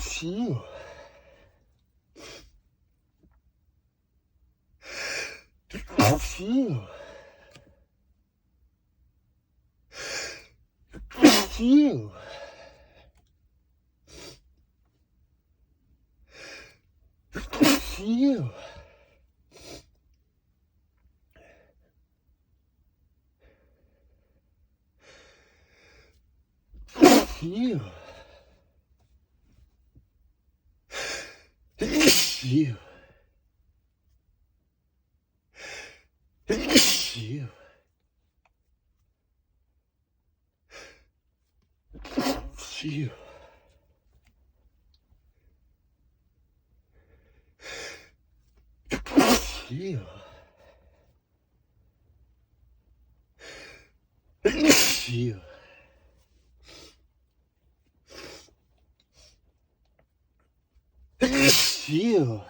Phew. Phew. Phew. Phew. Phew. Phew. Phew. Phew. Phew. Phew. Phew.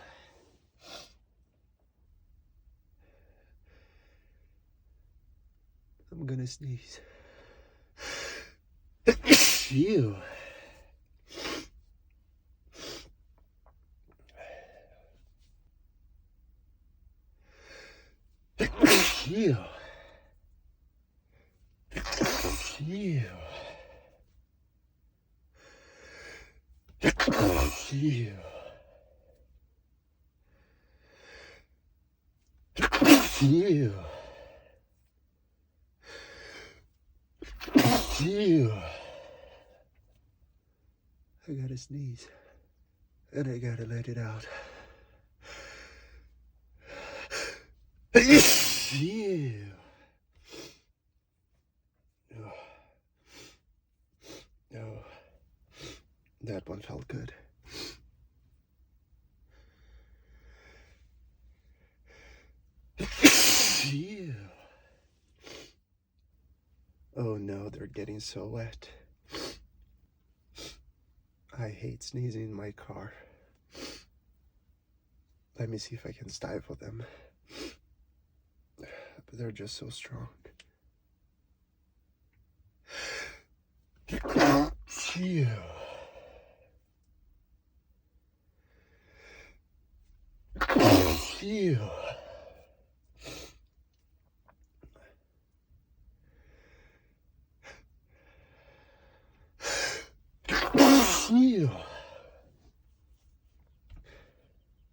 I'm gonna sneeze. Phew. Phew. Phew. Phew. Phew. Phew. I gotta sneeze. And I gotta let it out. Phew. Oh, that one felt good. Phew. Oh no, they're getting so wet. I hate sneezing in my car. Let me see if I can stifle them. But they're just so strong. Phew. Phew. Phew.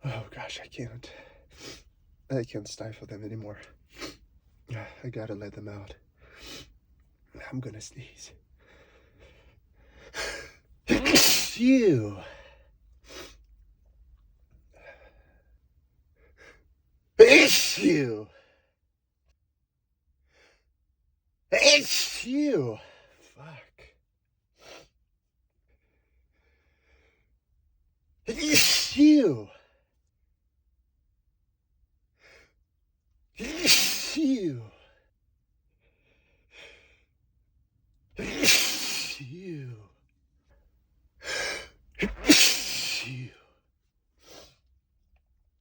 Oh gosh, I can't stifle them anymore. I gotta let them out. I'm gonna sneeze. Phew. Phew. Phew.